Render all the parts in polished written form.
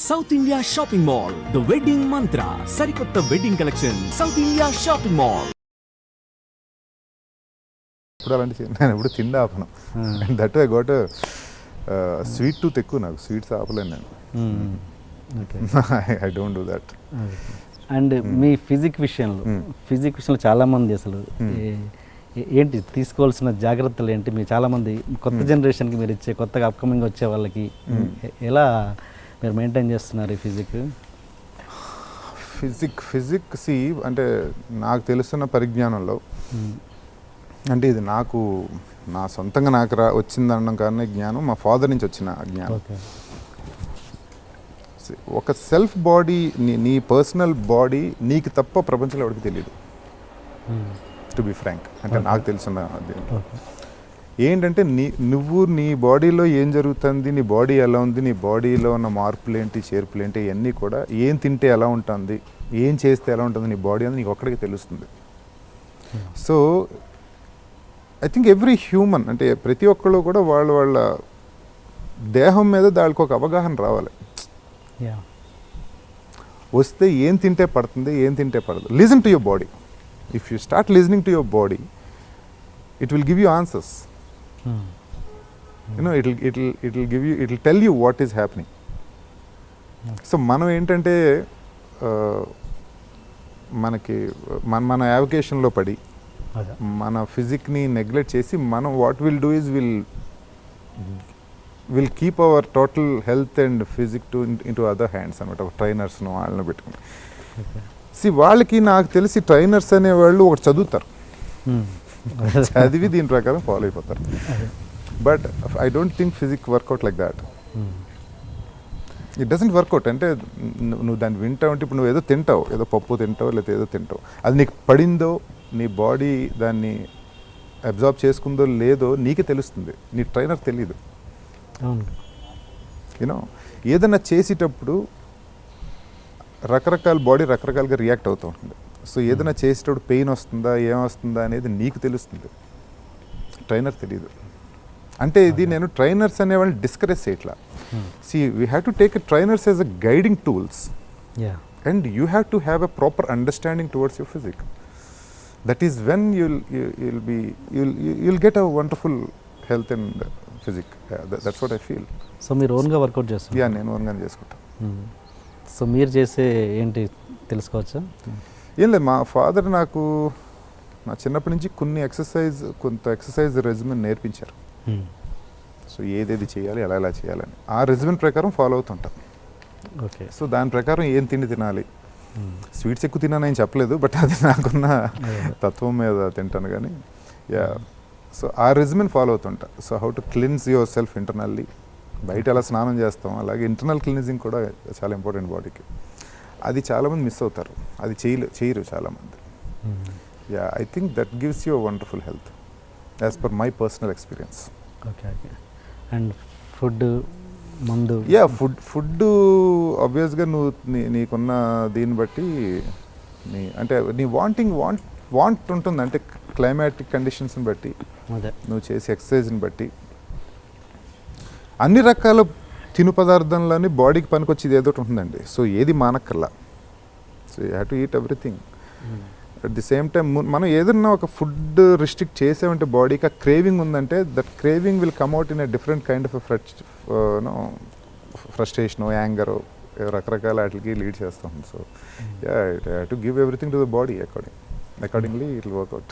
South India shopping mall the wedding Mantra సరికొత్త wedding collection South India shopping mall. ఇప్పుడు అలాంటి నేను ఎప్పుడు తిండి ఆపను. That I got sweet tooth ఎక్కువ, నాకు స్వీట్స్ ఆపలేను నేను. I don't do that. And మీ ఫిజిక్ విషయంలో చాలామంది అసలు ఏంటి తీసుకోవాల్సిన జాగ్రత్తలు ఏంటి? మీరు చాలామంది కొత్త జనరేషన్కి మీరు ఇచ్చే కొత్తగా అప్కమింగ్ వచ్చే వాళ్ళకి ఎలా మీరు మెయింటైన్ చేస్తున్నారు ఈ ఫిజిక్ అంటే నాకు తెలుస్తున్న పరిజ్ఞానంలో, అంటే ఇది నా సొంతంగా నాకు వచ్చిందనడం కానీ జ్ఞానం మా ఫాదర్ నుంచి వచ్చిన జ్ఞానం. ఒక సెల్ఫ్ బాడీ, నీ పర్సనల్ బాడీ నీకు తప్ప ప్రపంచంలో ఎవరికి తెలియదు, టు బి ఫ్రాంక్. అంటే నాకు తెలుసున్న ఏంటంటే నువ్వు నీ బాడీలో ఏం జరుగుతుంది, నీ బాడీ ఎలా ఉంది, నీ బాడీలో ఉన్న మార్పులు ఏంటి, చేర్పులు ఏంటి, ఇవన్నీ కూడా ఏం తింటే ఎలా ఉంటుంది, ఏం చేస్తే ఎలా ఉంటుంది నీ బాడీ అని నీకు ఒక్కడికి తెలుస్తుంది. So I think every human, అంటే ప్రతి ఒక్కళ్ళు కూడా వాళ్ళ దేహం మీద దానికి ఒక అవగాహన రావాలి. వస్తే ఏం తింటే పడుతుంది, ఏం తింటే పడదు. Listen to your body. If you start listening to your body, it will give you answers. You know, it will tell you what is happening. So మనం ఏంటంటే మనకి మన యావికేషన్లో పడి మన ఫిజిక్ని నెగ్లెక్ట్ చేసి మనం what will do is will keep our total health and physique into other hands అనమాట. ట్రైనర్స్ను వాళ్ళని పెట్టుకుని వాళ్ళకి నాకు తెలిసి ట్రైనర్స్ అనేవాళ్ళు ఒకటి చదువుతారు, చదివి దీని ప్రకారం ఫాలో అయిపోతారు. But I don't think physique work out like that. It doesn't work out. అంటే నువ్వు దాన్ని వింటావు అంటే, ఇప్పుడు నువ్వు ఏదో తింటావు, ఏదో పప్పు తింటావు, లేకపోతే ఏదో తింటావు, అది నీకు పడిందో, నీ బాడీ దాన్ని అబ్జార్బ్ చేసుకుందో లేదో నీకే తెలుస్తుంది, నీ ట్రైనర్ తెలియదు. యూనో, ఏదైనా చేసేటప్పుడు రకరకాల బాడీ రకరకాలుగా రియాక్ట్ అవుతూ ఉంటుంది. సో ఏదైనా చేసేటప్పుడు పెయిన్ వస్తుందా, ఏమొస్తుందా అనేది నీకు తెలుస్తుంది, ట్రైనర్ తెలియదు. అంటే ఇది నేను ట్రైనర్స్ అనేవాళ్ళని డిస్కరేజ్ చేయట్లా. We have to take trainers as a guiding tools, and you have to have a proper understanding towards your physique. That is when you'll get a wonderful health and physique. That's what I feel. So మీరు ఓన్గా work out చేస్తారు? Yeah, నేను ఓన్గానే చేసుకుంటాను. So మీరు చేసే ఏంటి తెలుసుకోవచ్చా? ఏం లేదు, మా ఫాదర్ నాకు నా చిన్నప్పటి నుంచి కొంత ఎక్సర్సైజ్ రెజిమెన్ నేర్పించారు. సో ఏదేది చేయాలి, ఎలా చేయాలని ఆ రెజిమెన్ ప్రకారం ఫాలో అవుతుంటాను. ఓకే. సో దాని ప్రకారం ఏం తిండి తినాలి, స్వీట్స్ ఎక్కువ తిన్నానని చెప్పలేదు, బట్ అది నాకున్న తత్వం మీద తింటాను. కానీ సో ఆ రెజిమెన్ ఫాలో అవుతుంటా. So how to cleanse yourself internally. బయట ఎలా స్నానం చేస్తాం అలాగే ఇంటర్నల్ క్లీన్జింగ్ కూడా చాలా ఇంపార్టెంట్ బాడీకి. అది చాలామంది మిస్ అవుతారు, అది చేయరు చాలామంది. I think that gives you wonderful health as per my personal experience. Okay. And food, మందు? ఫుడ్ ఆబ్వియస్గా నువ్వు నీకున్న దీన్ని బట్టి అంటే నీ వాంట్ ఉంటుంది. అంటే క్లైమాటిక్ కండిషన్స్ని బట్టి, నువ్వు చేసే ఎక్సర్సైజ్ని బట్టి, అన్ని రకాల తిను పదార్థంలోని బాడీకి పనికొచ్చేది ఏదో ఉంటుందండి. సో ఏది మానక్కర్లా. So you have to eat everything. At the same time మనం ఏదన్నా ఒక ఫుడ్ రిస్ట్రిక్ట్ చేసామంటే బాడీకి ఆ క్రేవింగ్ ఉందంటే, that craving will come out in a different kind of frustration, anger, రకరకాల వాటికి లీడ్ చేస్తాం. So it have to give everything to the body accordingly it will work out.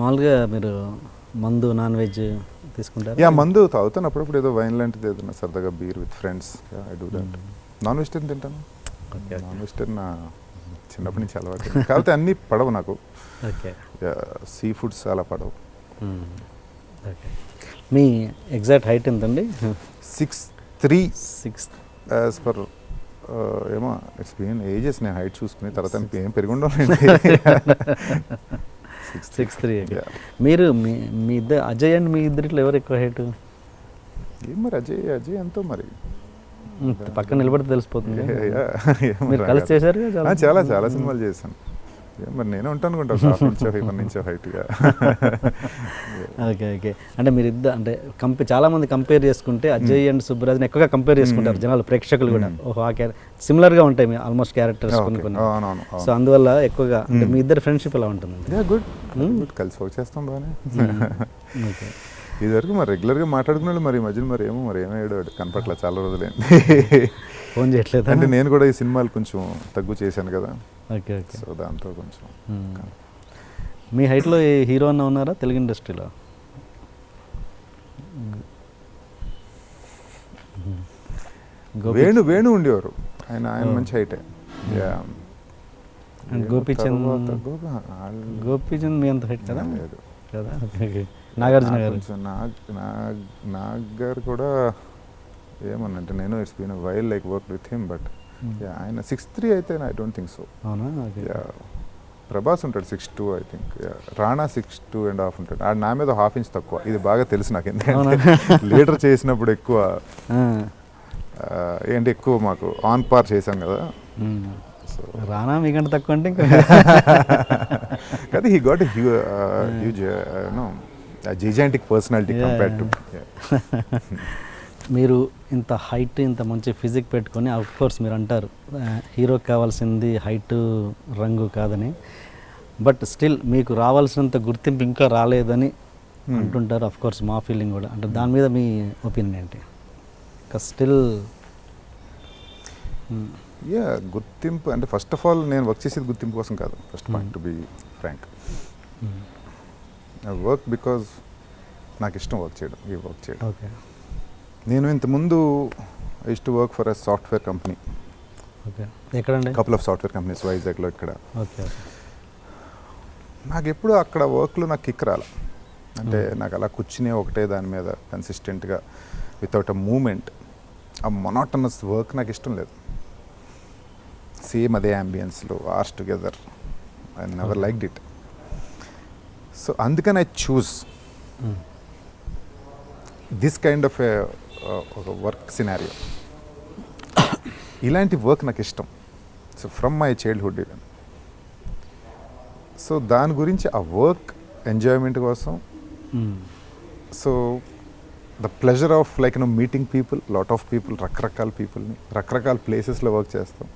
మామూలుగా మీరు మందు, నాన్ వెజ్ తీసుకుంటారు? మందు తాగుతాను అప్పుడప్పుడు, ఏదో వైన్ లాంటిది ఏదైనా సరదాగా beer with friends. I do that. Non vegetarian తింటాను. నాన్ వెజిటేరియన్ నా చిన్నప్పటి నుంచి అలవాటు. కాకపోతే అన్నీ పడవు నాకు. సీ ఫుడ్స్ అలా పడవు. ఓకే. మీ ఎగ్జాక్ట్ హైట్ ఎంతండి? 6'3" యాజ్ పర్ ఏమో ఇట్స్ బీన్ ఏజెస్. నేను హైట్ చూసుకుని తర్వాత ఏం పెరిగి ఉండవులేండి. 6'3". మీరు మీ ఇద్దరు, అజయ్ అండ్ మీ ఇద్దరిలో ఎవరు ఎక్కువ హైట్? ఏం మరి అజయ్ ఎంతో మరి పక్కన నిలబడితే తెలిసిపోతుంది. మీరు కలిసి చేశారు? చాలా సినిమాలు చేశాను. మరి నేను ఉంటాను అనుకుంటా 1.5 ఇంచ్ హైట్గా. Okay okay. అంటే మీరు అంటే చాలా మంది కంపేర్ చేసుకుంటే అజయ్ అండ్ సుబ్బరాజ్ని ఎక్కువగా కంపేర్ చేసుకుంటారు జనాలు, ప్రేక్షకులు కూడా. ఓహో ఆ సిమిలర్గా ఉంటాయి మీ ఆల్మోస్ట్ క్యారెక్టర్స్ కొన్ని కొన్ని. అవునవును. సో అందువల్ల ఎక్కువగా అంటే మీ ఇద్దరు ఫ్రెండ్షిప్ ఎలా ఉంటుందండి? గుడ్ కలిసి వర్క్ చేస్తాం బాగానే. ఓకే. ఇదివరకు మరి రెగ్యులర్గా మాట్లాడుకున్నాడు, మరి ఈ మధ్యన మరి ఏమయ్యాడు కనపట్ల చాలా రోజులైంది. ఫోన్ చేయట్లేదు అంటే నేను కూడా ఈ సినిమాలు కొంచెం తగ్గు చేశాను కదా. Okay okay. సో దాంతో కొంచెం. మీ హైట్లో ఏ హీరో అన్న ఉన్నారా తెలుగు ఇండస్ట్రీలో? వేణు ఉండేవారు, ఆయన మంచి హైటే. గోపీచంద్ మీ అంత హైట్ కదా? లేదు కదా. నాగార్జున గారు, నాగ్ గారు కూడా ఏమన్నంటే నేను it's been while like work with him, but ఆయన 6'3" అయితే ఐ డోంట్ థింక్ సో. అవునా? ప్రభాస్ ఉంటాడు 6'2" ఐ థింక్. రాణా 6'2.5" ఉంటాడు. నా మీద 1/2 ఇంచ్ తక్కువ. ఇది బాగా తెలుసు నాకు, ఎందుకంటే లీడర్ చేసినప్పుడు ఎక్కువ ఏంటి ఎక్కువ మాకు ఆన్ పార్ చేశాం కదా. సో రానా మీకంటే తక్కువ అంటే ఇంకా కానీ he got huge gigantic personality compared to. మీరు ఇంత హైట్, ఇంత మంచి ఫిజిక్ పెట్టుకొని, ఆఫ్ కోర్స్ మీరు అంటారు హీరోకి కావాల్సింది హైట్ రంగు కాదని, బట్ స్టిల్ మీకు రావాల్సినంత గుర్తింపు ఇంకా రాలేదని అంటుంటారు. ఆఫ్ కోర్స్ మా ఫీలింగ్ కూడా. అంటే దాని మీద మీ ఒపీనియన్ ఏంటి? ఇంకా స్టిల్ గుర్తింపు అంటే ఫస్ట్ ఆఫ్ ఆల్ నేను వర్క్ చేసేది గుర్తింపు కోసం కాదు. First point to be frank, I work because నాకు ఇష్టం వర్క్ చేయడం, ఈ వర్క్ చేయడం. ఓకే. నేను ఇంతకుముందు I used to work for a software company. Okay. ఎక్కడండి? కపుల్ ఆఫ్ సాఫ్ట్వేర్ కంపెనీస్ వైజాగ్లో ఇక్కడ. ఓకే. నాకు ఎప్పుడు అక్కడ వర్క్లో నాకు కిక్ రాల. అంటే నాకు అలా కూర్చునే ఒకటే దాని మీద కన్సిస్టెంట్గా వితౌట్ అ మూమెంట్, ఆ మొనాటనస్ వర్క్ నాకు ఇష్టం లేదు. సేమ్ అదే అంబియన్స్లో hours together, I never liked it. So అందుకని I choose this kind of ఒక వర్క్ సినారియో. ఇలాంటి వర్క్ నాకు ఇష్టం. So from my childhood even. So దాని గురించి ఆ వర్క్ ఎంజాయ్మెంట్ కోసం, so the pleasure of like meeting people, lot of people, రకరకాల పీపుల్ని రకరకాల ప్లేసెస్లో వర్క్ చేస్తాం.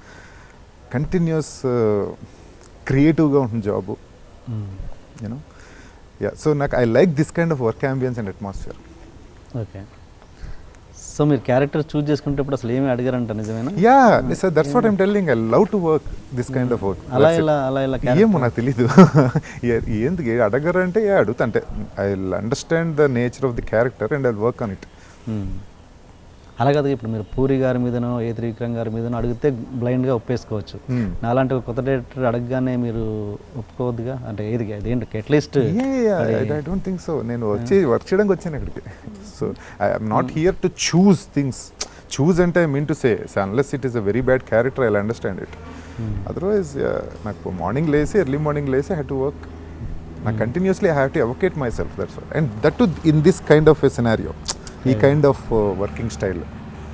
కంటిన్యూస్ క్రియేటివ్గా ఉంటుంది జాబు, యూనో. సో నాకు I like this kind of work ambience and atmosphere. Okay. So మీరు క్యారెక్టర్ చూస్ చేసుకునేటప్పుడు అసలు ఏమి అడిగారంట, నిజమేనా? Yeah sir, that's what I'm telling. I love to work this kind of work. అలా ఇలా ఏమో నాకు తెలీదు. ఎందుకు అడగరంటే అడుగుతా, అంటే I understand the nature of the character and I work on it. అలా కదా, ఇప్పుడు మీరు పూరి గారి మీదనో ఏ త్రివిక్రమ్ గారి మీదనో అడిగితే బ్లైండ్గా ఒప్పేసుకోవచ్చు. నాలాంటి ఒక కొత్త డైరెక్టర్ అడగగానే మీరు ఒప్పుకోవద్దుగా, అంటే ఏంటి at least. I don't think so. నేను వర్క్ చేయడానికి వచ్చాను ఇక్కడికి. So I'm not here to choose things. Choose అంటే I mean to say, unless it is a very bad character, I will understand it. Otherwise నాకు ఎర్లీ మార్నింగ్ లేసి I have to work. నాకు continuously I have to evocate myself, that's all. And that too in this kind of a scenario, ఈ kind of working style.